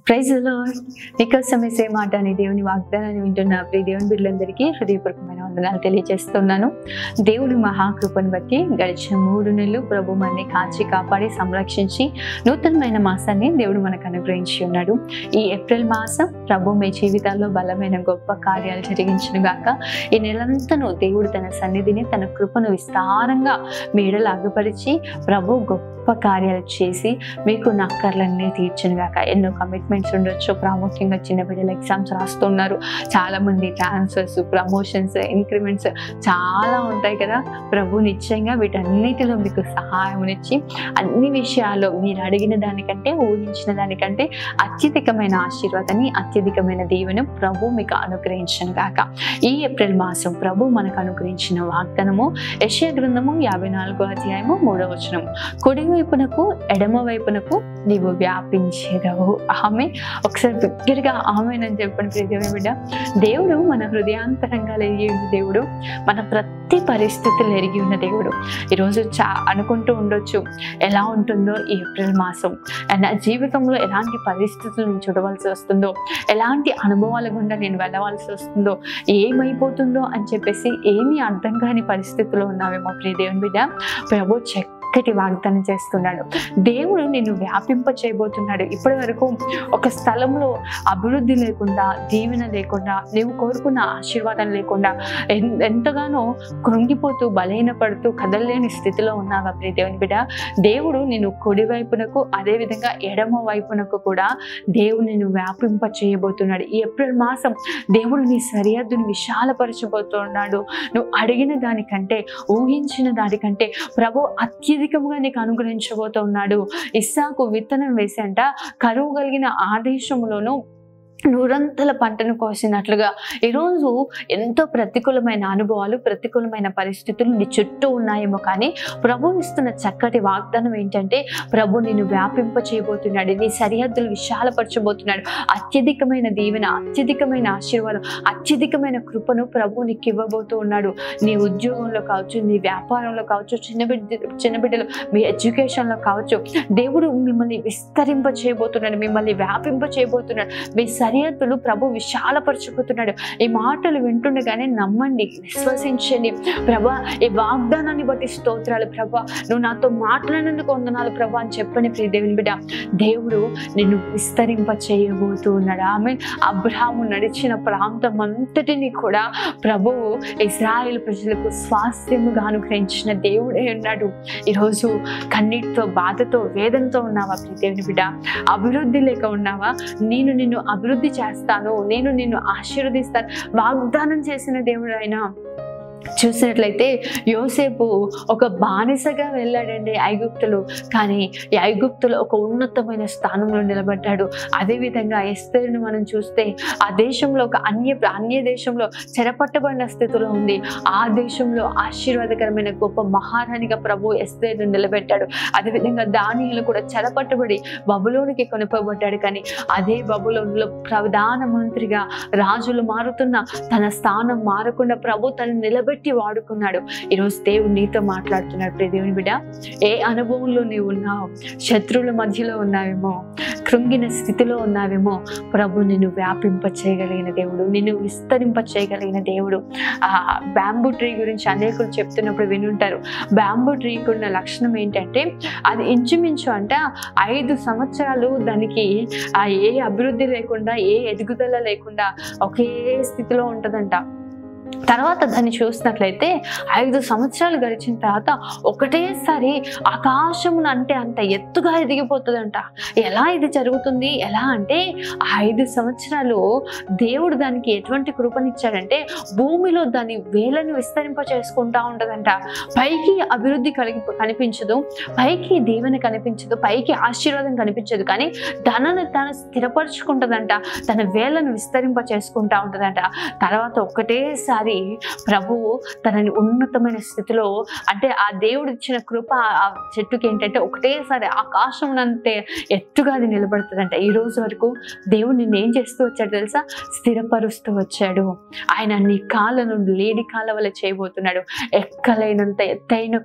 Praise the lord. నీకోసం యేసే మాట అనే దేవుని వాగ్దానాన్ని వింటున్న ప్రియ దేవుని బిడ్డలందరికీ హృదయపూర్వకమైన వందనాలు తెలియజేస్తున్నాను. దేవుని మహాకృపను బట్టి గడిచిన 3 నెలలు ప్రభు మనని కాచి కాపాడి సంరక్షించి నూతనమైన మాసాన్ని దేవుడు మనకు అనుగ్రహించి ఉన్నాడు. ఈ ఏప్రిల్ మాసం ప్రభు మీ జీవితాల్లో బలమైన గొప్ప కార్యాలు జరిగించును గాక. ఈ నెలంతను దేవుడు తన సన్నిధిని తన కృపను విస్తారంగా మీడలు అగుపరిచి ప్రభు గొప్ప కార్యాలు చేసి మీకు నక్కర్లన్నీ తీర్చును గాక. ఎన్నో కమిట్మెంట్స్ ఉండొచ్చు. ప్రాముఖ్యంగా చిన్న బిడ్డలు ఎగ్జామ్స్ రాస్తున్నారు. చాలా మంది ట్రాన్స్ఫర్స్, ప్రమోషన్స్, ఇంక్రిమెంట్స్ చాలా ఉంటాయి కదా. ప్రభు నిశ్చయంగా వీటన్నిటిలో మీకు సహాయమునిచ్చి అన్ని విషయాల్లో మీరు అడిగిన దానికంటే ఊహించిన దానికంటే అత్యధికమైన ఆశీర్వాదాన్ని అత్యధికమైన దీవెన ప్రభు మీకు అనుగ్రహించను గాక. ఈ ఏప్రిల్ మాసం ప్రభు మనకు అనుగ్రహించిన వాగ్దానము యెషయా గ్రంథము 54వ అధ్యాయము 3వ వచనం. కుడి వైపునకు ఎడమ వైపునకు నీవు వ్యాపించేదవు. ఆమె ఒకసారి దగ్గరగా ఆమెనని చెప్పండి ప్రియ దేవుని బిడ్డ. దేవుడు మన హృదయాంతరంగా ఎరిగి ఉన్న దేవుడు, మన ప్రతి పరిస్థితులు ఎరిగి ఉన్న దేవుడు. ఈరోజు అనుకుంటూ ఉండొచ్చు ఎలా ఉంటుందో ఈ ఏప్రిల్ మాసం, నా జీవితంలో ఎలాంటి పరిస్థితులు నేను చూడవలసి వస్తుందో, ఎలాంటి అనుభవాల గుండా నేను వెళ్ళవలసి వస్తుందో, ఏమైపోతుందో అని చెప్పేసి ఏమీ అర్థం కాని పరిస్థితుల్లో ఉన్నావేమో ప్రియ దేవుని బిడ్డ. ప్రభు చక్కటి వాగ్దానం చేస్తున్నాడు. దేవుడు నిన్ను వ్యాపింప చేయబోతున్నాడు. ఇప్పటి వరకు ఒక స్థలంలో అభివృద్ధి లేకుండా, దీవెన లేకుండా, నీవు కోరుకున్న ఆశీర్వాదం లేకుండా ఎంతగానో కృంగిపోతూ బలహీనపడుతూ కదలలేని స్థితిలో ఉన్నావా ప్రియ దేవుని బిడ్డ. దేవుడు నిన్ను కుడి వైపునకు అదేవిధంగా ఎడమ వైపునకు కూడా దేవుడు నిన్ను వ్యాపింప చేయబోతున్నాడు. ఈ ఏప్రిల్ మాసం దేవుడు నీ సరిహద్దును విశాలపరచబోతున్నాడు. నువ్వు అడిగిన దానికంటే, ఊహించిన దానికంటే ప్రభు అత్యధికంగా నీకు అనుగ్రహించబోతున్నాడు. ఇస్సాకు విత్తనం వేసి అంట కరువు కలిగిన ఆదేశంలోనూ నూరంతల పంటను కోసినట్లుగా ఈరోజు ఎంతో ప్రతికూలమైన అనుభవాలు, ప్రతికూలమైన పరిస్థితులు నీ చుట్టూ ఉన్నాయేమో, కానీ ప్రభు ఇస్తున్న చక్కటి వాగ్దానం ఏంటంటే ప్రభు నిన్ను వ్యాపింప చేయబోతున్నాడు. నీ సరిహద్దులు విశాలపరచబోతున్నాడు. అత్యధికమైన దీవెన, అత్యధికమైన ఆశీర్వాదం, అత్యధికమైన కృపను ప్రభు నీకు ఇవ్వబోతూ ఉన్నాడు. నీ ఉద్యోగంలో కావచ్చు, నీ వ్యాపారంలో కావచ్చు, చిన్న బిడ్డలు మీ ఎడ్యుకేషన్లో కావచ్చు, దేవుడు మిమ్మల్ని విస్తరింప చేయబోతున్నాడు, మిమ్మల్ని వ్యాపింప చేయబోతున్నాడు. మీ సరిహద్దులు ప్రభు విశాలపరచుకుతున్నాడు. ఈ మాటలు వింటుండగానే నమ్మండి, విశ్వసించండి. ప్రభా, ఈ వాగ్దానాన్ని బట్టి స్తోత్రాలు ప్రభా, నువ్వు నాతో మాట్లాడినందుకు వందనాలు ప్రభా అని చెప్పని ప్రియ దేవుని బిడ్డ. దేవుడు నిన్ను విస్తరింప చేయబోతూ ఉన్నాడు. ఆమె అబ్రహాము నడిచిన ప్రాంతం అంతటిని కూడా ప్రభువు ఇశ్రాయేలు ప్రజలకు స్వాస్థ్యముగా అనుగ్రహించిన దేవుడే ఉన్నాడు. ఈరోజు కన్నీటితో, బాధతో, వేదనతో ఉన్నావా ప్రియ దేవుని బిడ్డ? అభివృద్ధి లేక ఉన్నావా? నిన్ను అభివృద్ధి చేస్తాను, నేను నిన్ను ఆశీర్వదిస్తాను వాగ్దానం చేసిన దేవుడు ఆయన. చూసినట్లయితే యోసేపు ఒక బానిసగా వెళ్ళాడండి ఐగుప్తులో, కానీ ఈ ఐగుప్తులో ఒక ఉన్నతమైన స్థానంలో నిలబడ్డాడు. అదేవిధంగా ఎస్తేరును మనం చూస్తే ఆ దేశంలో ఒక అన్య దేశంలో చెరపట్టబడిన స్థితిలో ఉంది. ఆ దేశంలో ఆశీర్వాదకరమైన గొప్ప మహారాణిగా ప్రభు ఎస్తేరును నిలబెట్టాడు. అదేవిధంగా దానియేలు కూడా చెరపట్టబడి బబులోనికి కొనుకోబడ్డాడు, కానీ అదే బబులోనులో ప్రధాన మంత్రిగా, రాజులు మారుతున్న తన స్థానం మారకుండా ప్రభు తను నిలబెట్టి వాడుకున్నాడు. ఈరోజు దేవుడు నీతో మాట్లాడుతున్నాడు ప్రియ దేవుని బిడ్డ. ఏ అనుభవంలో నీవు ఉన్నావు? శత్రువుల మధ్యలో ఉన్నావేమో, కృంగిన స్థితిలో ఉన్నావేమో, ప్రభు నిన్ను వ్యాపింప చేయగలిగిన దేవుడు, నిన్ను విస్తరింప చేయగలిగిన దేవుడు. బ్యాంబూ ట్రీ గురించి అనేకులు చెప్తున్నప్పుడు వినుంటారు. బ్యాంబూ ట్రీకి ఉన్న లక్షణం ఏంటంటే అది ఇంచుమించు అంట 5 సంవత్సరాలు దానికి ఏ అభివృద్ధి లేకుండా, ఏ ఎదుగుదల లేకుండా ఒకే స్థితిలో ఉంటుందంట. తర్వాత దాన్ని చూసినట్లయితే 5 సంవత్సరాలు గడిచిన తర్వాత ఒకటేసారి ఆకాశమును అంటే అంత ఎత్తుగా ఎదిగిపోతుందంట. ఎలా ఇది జరుగుతుంది? ఎలా అంటే 5 సంవత్సరాలు దేవుడు దానికి ఎటువంటి కృపనిచ్చాడంటే భూమిలో దాని వేలను విస్తరింప చేసుకుంటా ఉంటుందంట. పైకి అభివృద్ధి కనిపించదు, పైకి దీవెన కనిపించదు, పైకి ఆశీర్వాదం కనిపించదు, కానీ తనను స్థిరపరచుకుంటుందంట. తన వేలను విస్తరింప చేసుకుంటా ఉంటుందంట. తర్వాత ఒకటేసారి ఒక్కసారి ప్రభువు తనని ఉన్నతమైన స్థితిలో, అంటే ఆ దేవుడు ఇచ్చిన కృప ఆ చెట్టుకి ఏంటంటే ఒకటేసారి ఆకాశం అంతే ఎత్తుగా అది నిలబడుతుందంట. ఈ రోజు వరకు దేవుడు నిన్ను ఏం చేస్తూ వచ్చాడు తెలుసా? స్థిరపరుస్తూ వచ్చాడు. ఆయన నీ కాళ్ళను లేడి కాళ్ళ వల్ల చేయబోతున్నాడు. ఎక్కలేనంత ఎత్తైన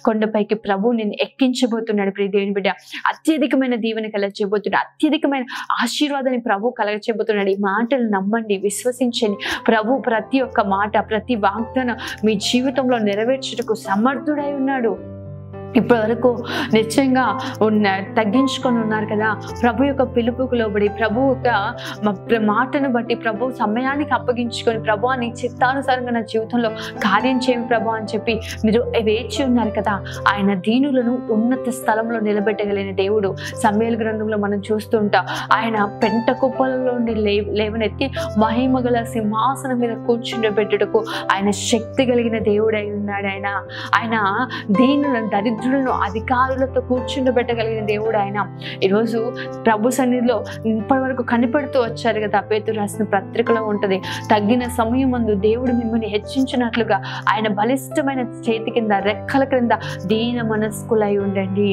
కొండపైకి ప్రభు నిన్ను ఎక్కించబోతున్నాడు. ప్రియ దేవుని బిడ్డ, అత్యధికమైన దీవెన కలగ చేయబోతున్నాడు. అత్యధికమైన ఆశీర్వాదాన్ని ప్రభు కలగ చేయబోతున్నాడు. ఈ మాటలు నమ్మండి, విశ్వసించండి. ప్రభు ప్రతి ఒక్క మాట, ప్రతి వాగ్దానం మీ జీవితంలో నెరవేర్చుటకు సమర్థుడై ఉన్నాడు. ఇప్పటి వరకు నిశ్చయంగా తగ్గించుకొని ఉన్నారు కదా, ప్రభు యొక్క పిలుపుకు లోబడి, ప్రభు యొక్క మాటను బట్టి, ప్రభు సమయానికి అప్పగించుకొని, ప్రభు నీ చిత్తానుసారంగా నా జీవితంలో కార్యం చేయము ప్రభు అని చెప్పి మీరు వేచి ఉన్నారు కదా. ఆయన దీనులను ఉన్నత స్థలంలో నిలబెట్టగలిగిన దేవుడు. సమూయేలు గ్రంథంలో మనం చూస్తూ ఉంటాం, ఆయన పెంట కుప్పలలో లేవనెత్తి మహిమగల సింహాసనం మీద కూర్చుండబెట్టుటకు ఆయన శక్తి కలిగిన దేవుడై ఉన్నాడు. ఆయన దీనులను, దరిద్రులను అధికారులతో కూర్చుండబెట్టగలిగిన దేవుడు ఆయన. ఈరోజు ప్రభు సన్నిధిలో ఇప్పటి వరకు కనిపెడుతూ వచ్చారు కదా. పేతురు రాసిన పత్రికలో ఉంటది, తగ్గిన సమయం ముందు దేవుడు మిమ్మల్ని హెచ్చించినట్లుగా ఆయన బలిష్టమైన చేతి కింద, రెక్కల క్రింద దీన మనస్కులై ఉండండి.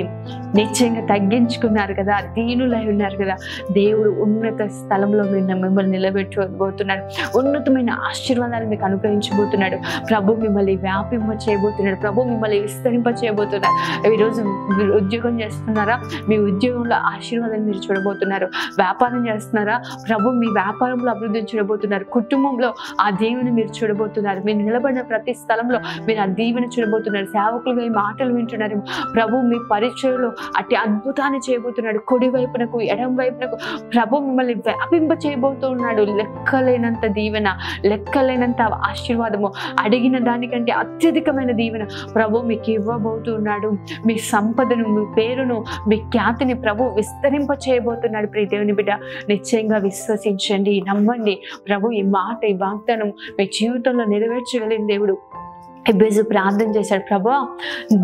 నిశ్చయంగా తగ్గించుకున్నారు కదా, దీనులై ఉన్నారు కదా, దేవుడు ఉన్నత స్థలంలో మిమ్మల్ని నిలబెట్టబోతున్నాడు. ఉన్నతమైన ఆశీర్వాదాలు మీకు అనుగ్రహించబోతున్నాడు. ప్రభు మిమ్మల్ని వ్యాపింప చేయబోతున్నాడు. ప్రభు మిమ్మల్ని విస్తరింప చేయబోతున్నాడు. ఈరోజు మీరు ఉద్యోగం చేస్తున్నారా? మీ ఉద్యోగంలో ఆశీర్వాదాన్ని మీరు చూడబోతున్నారు. వ్యాపారం చేస్తున్నారా? ప్రభు మీ వ్యాపారంలో అభివృద్ధిని చూడబోతున్నారు. కుటుంబంలో ఆ దేవుని మీరు చూడబోతున్నారు. మీరు నిలబడిన ప్రతి స్థలంలో మీరు ఆ దీవెని చూడబోతున్నారు. సేవకులుగా ఈ మాటలు వింటున్నారు. ప్రభు మీ పరిచయలో అట్టి అద్భుతాన్ని చేయబోతున్నాడు. కుడి వైపునకు, ఎడం వైపునకు ప్రభు మిమ్మల్ని వ్యాపింప చేయబోతూ ఉన్నాడు. లెక్కలేనంత దీవెన, లెక్కలేనంత ఆశీర్వాదము, అడిగిన దానికంటే అత్యధికమైన దీవెన ప్రభు మీకు ఇవ్వబోతూ ఉన్నాడు. మీ సంపదను, మీ పేరును, మీ ఖ్యాతిని ప్రభు విస్తరింప చేయబోతున్నాడు. ప్రియ దేవుని బిడ్డ, నిశ్చయంగా విశ్వసించండి, నమ్మండి. ప్రభు ఈ మాట, ఈ వాగ్దానం మీ జీవితంలో నెరవేర్చగలిగిన దేవుడు. ఎబ్బేజు ప్రార్థన చేశాడు, ప్రభా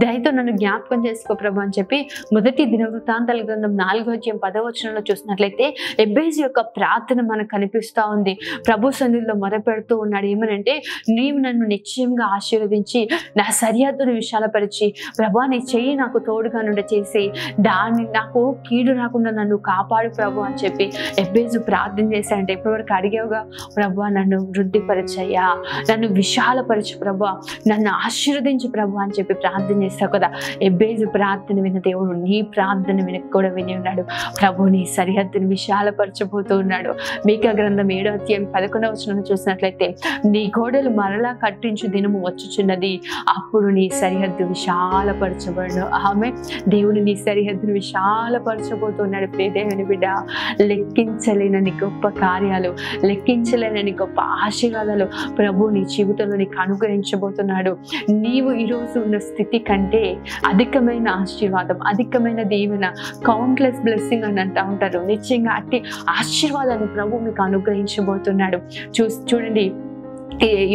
దయతో నన్ను జ్ఞాపకం చేసుకో ప్రభు అని చెప్పి. మొదటి దినవృత్తాంతాల గ్రంథం 4:10 చూసినట్లయితే ఎబ్బేజు యొక్క ప్రార్థన మనకు కనిపిస్తూ ఉంది. ప్రభు సన్నిధిలో మొరపెడుతూ ఉన్నాడు. ఏమనంటే, నీవు నన్ను నిశ్చయంగా ఆశీర్వదించి నా సరిహద్దును విశాలపరిచి, ప్రభా నీ చెయ్యి నాకు తోడుగా నుండి చేసి నాకు కీడు రాకుండా నన్ను కాపాడు ప్రభు అని చెప్పి ఎబ్బేజు ప్రార్థన చేశాడంటే, ఇప్పటివరకు అడిగావుగా, ప్రభా నన్ను వృద్ధిపరచయ్యా, నన్ను విశాలపరచు ప్రభా, నన్ను ఆశీర్వదించు ప్రభు అని చెప్పి ప్రార్థన చేస్తావు కదా. ఎబ్బేజు ప్రార్థన విన్న దేవుడు నీ ప్రార్థన వెనక్కి కూడా విని ఉన్నాడు. ప్రభు నీ సరిహద్దుని విశాలపరచబోతూ ఉన్నాడు. మీకా గ్రంథం 7:11 చూసినట్లయితే, నీ గోడలు మరలా కట్టించు దినము వచ్చుచున్నది, అప్పుడు నీ సరిహద్దు విశాలపరచబడును. ఆమె దేవుడు నీ సరిహద్దును విశాలపరచబోతున్నాడు. ప్రియ దేవుని బిడ్డ, లెక్కించలేనని గొప్ప కార్యాలు, లెక్కించలేనని గొప్ప ఆశీర్వాదాలు ప్రభు నీ జీవితంలో నీకు అనుగ్రహించబోతున్నాడు. నీవు ఈరోజు ఉన్న స్థితి కంటే అధికమైన ఆశీర్వాదం, అధికమైన దీవెన, కౌంట్లెస్ బ్లెస్సింగ్ అని అంటూ ఉంటారు. నిశ్చయంగా అట్టి ఆశీర్వాదాన్ని ప్రభు మీకు అనుగ్రహించబోతున్నాడు. చూడండి,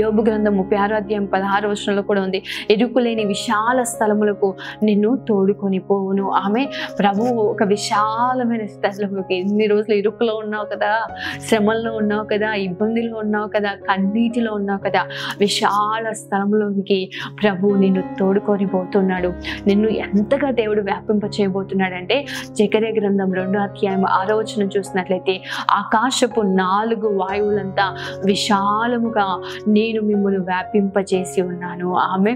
యోబు గ్రంథం 36:16 కూడా ఉంది, ఇరుకులేని విశాల స్థలములకు నిన్ను తోడుకొని పోవును. ఆమె ప్రభువు ఒక విశాలమైన స్థలంలోకి, ఇన్ని రోజులు ఇరుకులో ఉన్నావు కదా, శ్రమల్లో ఉన్నావు కదా, ఇబ్బందిలో ఉన్నావు కదా, కన్నీటిలో ఉన్నావు కదా, విశాల స్థలంలోకి ప్రభు నిన్ను తోడుకొని పోతున్నాడు. నిన్ను ఎంతగా దేవుడు వ్యాపింప చేయబోతున్నాడంటే, జకర్యా గ్రంథం 2:6 చూసినట్లయితే, ఆకాశపు 4 వాయువులంతా విశాలముగా నేను మిమ్మల్ని వ్యాపింపచేసి ఉన్నాను. ఆమె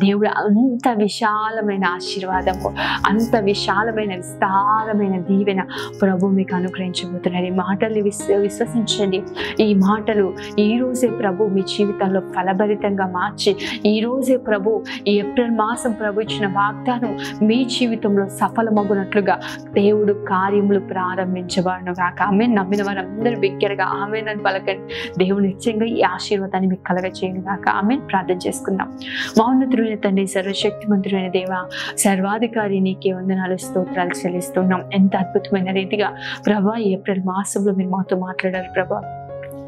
దేవుడు అంత విశాలమైన ఆశీర్వాదము, అంత విశాలమైన విస్తారమైన దీవెన ప్రభు మీకు అనుగ్రహించబోతున్నారు. ఈ మాటల్ని విశ్వసించండి. ఈ మాటలు ఈ రోజే ప్రభు మీ జీవితంలో ఫలభరితంగా మార్చి, ఈ రోజే ప్రభు ఈ ఏప్రిల్ మాసం ప్రభు ఇచ్చిన వాగ్దానం మీ జీవితంలో సఫలమగునట్లుగా దేవుడు కార్యములు ప్రారంభించబడును గాక. ఆమె నమ్మిన వారందరూ బిగ్గరగా ఆమె నన్ను పలకండి. దేవుడు నిశ్చయంగా ఈ ఆశీర్వాదాన్ని మీకు కలగ చేయను గాక. ఆమె ప్రార్థన చేసుకుందాం. మౌన్నతుడైన తండ్రి, సర్వశక్తిమంతుడైన దేవ, సర్వాధికారి నీకే వందనాలు, స్తోత్రాలు చెల్లిస్తున్నాం. ఎంత అద్భుతమైన రీతిగా ప్రభా ఈ ఏప్రిల్ మాసంలో మీరు మాతో మాట్లాడారు ప్రభా.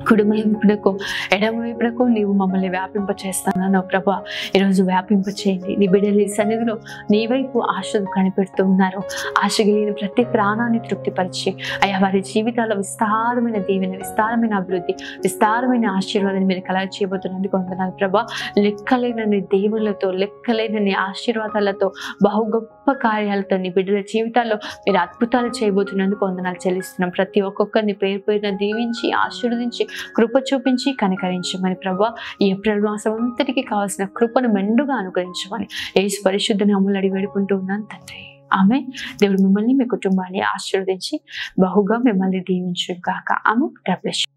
కుడివైపునకు ఎడమవైపునకు నీవు మమ్మల్ని వ్యాపింప చేస్తానన్నావు ప్రభా. ఈరోజు వ్యాపింప చేయండి. నీ బిడ్డలు నీ సన్నిధిలో నీ వైపు ఆశలు కనిపెడుతూ ఉన్నారు. ఆశ కలిగిన ప్రతి ప్రాణాన్ని తృప్తిపరిచి అయ్యా వారి జీవితాల్లో విస్తారమైన దీవెన, విస్తారమైన అభివృద్ధి, విస్తారమైన ఆశీర్వాదాన్ని మీరు కలగ చేయబోతున్నందుకు వందనాలు ప్రభా. లెక్కలేనన్ని దేవుళ్ళతో, లెక్కలేనన్ని ఆశీర్వాదాలతో, బహు గొప్ప కార్యాలతో నీ బిడ్డల జీవితాల్లో మీరు అద్భుతాలు చేయబోతున్నందుకు వందనాలు చెల్లిస్తున్నాం. ప్రతి ఒక్కొక్కరిని పేరు పేరున దీవించి ఆశీర్వదించి కృప చూపించి కనికరించమని ప్రభా. ఈ ఏప్రిల్ మాసం అంతటికి కావాల్సిన కృపను మెండుగా అనుగ్రహించమని యేసు పరిశుద్ధ నామములో అడిగి వేడుకుంటూ ఉన్నాను తండ్రి. ఆమేన్. దేవుడు మిమ్మల్ని మీ కుటుంబాన్ని ఆశీర్వదించి బహుగా మిమ్మల్ని దీవించును గాక. ఆమేన్. God bless you.